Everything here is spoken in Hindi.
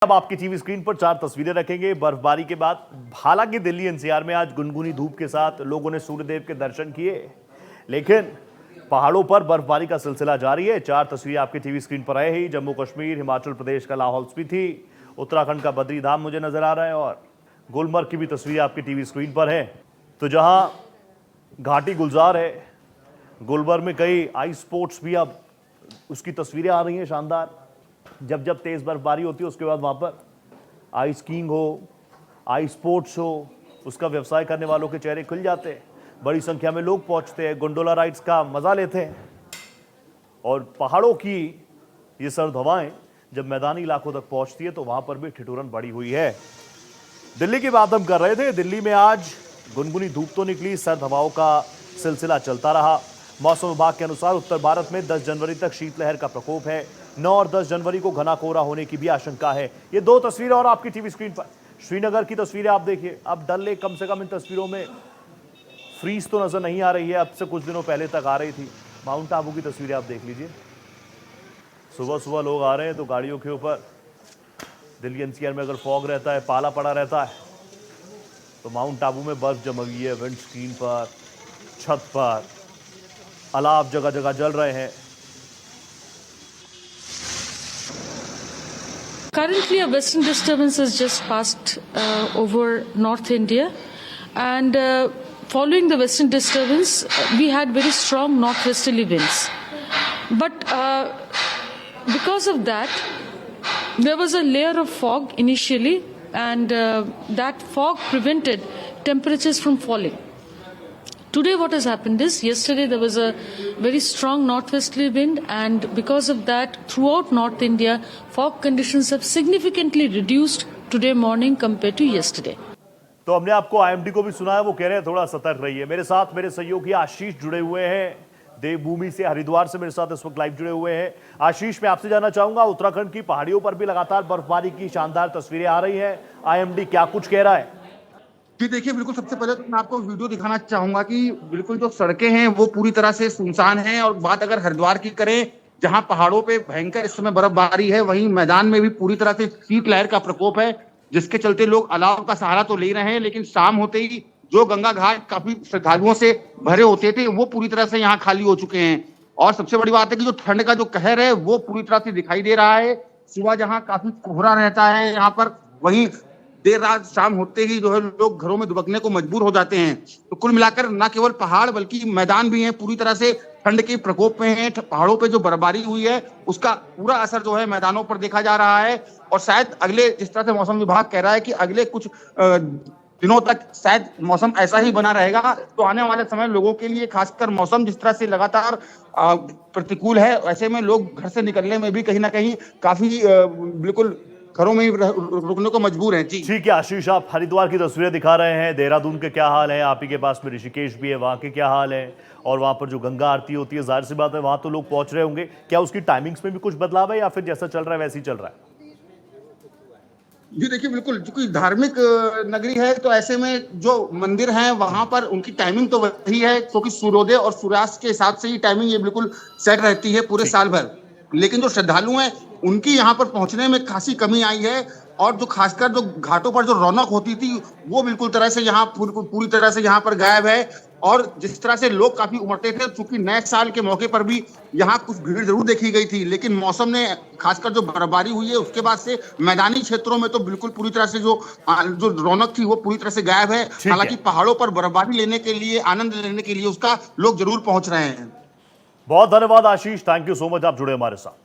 अब आपकी टीवी स्क्रीन पर 4 तस्वीरें रखेंगे बर्फबारी के बाद। हालांकि दिल्ली एनसीआर में आज गुनगुनी धूप के साथ लोगों ने सूर्यदेव के दर्शन किए, लेकिन पहाड़ों पर बर्फबारी का सिलसिला जारी है। 4 तस्वीरें आपकी टीवी स्क्रीन पर आए ही। जम्मू कश्मीर, हिमाचल प्रदेश का लाहौल स्पीति, उत्तराखंड का बद्री धाम मुझे नजर आ रहा है और गुलमर्ग की भी तस्वीरें आपकी टीवी स्क्रीन पर है। तो जहां घाटी गुलजार है, गुलमर्ग में कई आइस स्पोर्ट्स भी अब उसकी तस्वीरें आ रही हैं शानदार। जब जब तेज बर्फबारी होती है उसके बाद वहां पर आइस स्कीइंग हो, आइस स्पोर्ट्स हो, उसका व्यवसाय करने वालों के चेहरे खुल जाते हैं। बड़ी संख्या में लोग पहुंचते हैं, गोंडोला राइड्स का मजा लेते हैं और पहाड़ों की ये सर्द हवाएं जब मैदानी इलाकों तक पहुंचती है तो वहां पर भी ठिठुरन बढ़ी हुई है। दिल्ली की बात हम कर रहे थे। दिल्ली में आज गुनगुनी धूप तो निकली, सर्द हवाओं का सिलसिला चलता रहा। मौसम विभाग के अनुसार उत्तर भारत में 10 जनवरी तक शीतलहर का प्रकोप है। 9 और 10 जनवरी को घना कोहरा होने की भी आशंका है। ये 2 तस्वीरें और आपकी टीवी स्क्रीन पर श्रीनगर की तस्वीरें आप देखिए। अब डल लेक कम से कम इन तस्वीरों में फ्रीज तो नजर नहीं आ रही है, अब से कुछ दिनों पहले तक आ रही थी। माउंट आबू की तस्वीरें आप देख लीजिए। सुबह सुबह लोग आ रहे हैं तो गाड़ियों के ऊपर दिल्ली एनसीआर में अगर फॉग रहता है, पाला पड़ा रहता है, तो माउंट आबू में बर्फ जम गई है। विंड स्क्रीन पर, छत पर अलाव जगह जगह जल रहे हैं। Currently, a western disturbance has just passed over North India, and following the western disturbance, we had very strong northwesterly winds. But because of that, there was a layer of fog initially, and that fog prevented temperatures from falling. Today what has happened is, yesterday there was a very strong northwesterly wind, and because of that throughout North India fog conditions have significantly reduced today morning compared to yesterday. तो हमने आपको आईएमडी को भी सुना है, वो कह रहे हैं थोड़ा सतर्क रहिए। मेरे साथ मेरे सहयोगी आशीष जुड़े हुए हैं देवभूमि से, हरिद्वार से मेरे साथ इस वक्त लाइव जुड़े हुए हैं। आशीष, मैं आपसे जानना चाहूंगा, उत्तराखंड की पहाड़ियों पर भी लगातार बर्फबारी की शानदार तस्वीरें आ रही हैं, आईएमडी क्या कुछ कह रहा है? जी देखिए, बिल्कुल सबसे पहले तो मैं आपको वीडियो दिखाना चाहूंगा कि बिल्कुल जो सड़कें हैं वो पूरी तरह से सुनसान हैं। और बात अगर हरिद्वार की करें, जहां पहाड़ों पे भयंकर इस समय बर्फबारी है, वहीं मैदान में भी पूरी तरह से शीतलहर का प्रकोप है, जिसके चलते लोग अलाव का सहारा तो ले रहे हैं, लेकिन शाम होते ही जो गंगा घाट काफी श्रद्धालुओं से भरे होते थे वो पूरी तरह से यहाँ खाली हो चुके हैं। और सबसे बड़ी बात है कि जो ठंड का जो कहर है वो पूरी तरह से दिखाई दे रहा है। सुबह जहाँ काफी कोहरा रहता है यहाँ पर, वहीं देर रात शाम होते ही जो है लोग घरों में दुबकने को मजबूर हो जाते हैं। तो कुल मिलाकर न केवल पहाड़ बल्कि मैदान भी हैं पूरी तरह से ठंड के प्रकोप में हैं। पहाड़ों पे जो बर्फबारी हुई है उसका पूरा असर जो है मैदानों पर देखा जा रहा है। और शायद अगले, जिस तरह से मौसम विभाग कह रहा है कि अगले कुछ दिनों तक शायद मौसम ऐसा ही बना रहेगा, तो आने वाले समय लोगों के लिए खासकर मौसम जिस तरह से लगातार प्रतिकूल है, ऐसे में लोग घर से निकलने में भी कहीं ना कहीं काफी बिल्कुल घरों में ही रुकने को मजबूर हैं। जी ठीक है आशीष, आप हरिद्वार की तस्वीरें दिखा रहे हैं, देहरादून के क्या हाल है, आप ही के पास में ऋषिकेश भी है, वहाँ के क्या हाल है, और वहाँ पर जो गंगा आरती होती है, जाहिर सी बात है वहाँ तो लोग पहुंच रहे होंगे। क्या उसकी टाइमिंग्स में भी कुछ बदलाव है या फिर जैसा चल रहा है वैसे ही चल रहा है? जी देखिए, बिल्कुल चूंकि धार्मिक नगरी है तो ऐसे में जो मंदिर हैं वहां पर उनकी टाइमिंग तो वही है, क्योंकि सूर्योदय और सूर्यास्त के हिसाब से ही टाइमिंग ये बिल्कुल सेट रहती है पूरे साल भर। लेकिन जो श्रद्धालु हैं उनकी यहाँ पर पहुंचने में खासी कमी आई है, और जो खासकर जो घाटों पर जो रौनक होती थी वो बिल्कुल तरह से यहाँ पूरी तरह से यहाँ पर गायब है। और जिस तरह से लोग काफी उमड़ते थे, चूंकि नए साल के मौके पर भी यहाँ कुछ भीड़ जरूर देखी गई थी, लेकिन मौसम ने, खासकर जो बर्फबारी हुई है उसके बाद से मैदानी क्षेत्रों में तो बिल्कुल पूरी तरह से जो रौनक थी वो पूरी तरह से गायब है। हालांकि पहाड़ों पर बर्फबारी लेने के लिए, आनंद लेने के लिए उसका लोग जरूर पहुंच रहे हैं। बहुत धन्यवाद आशीष, थैंक यू सो मच, आप जुड़े हमारे साथ।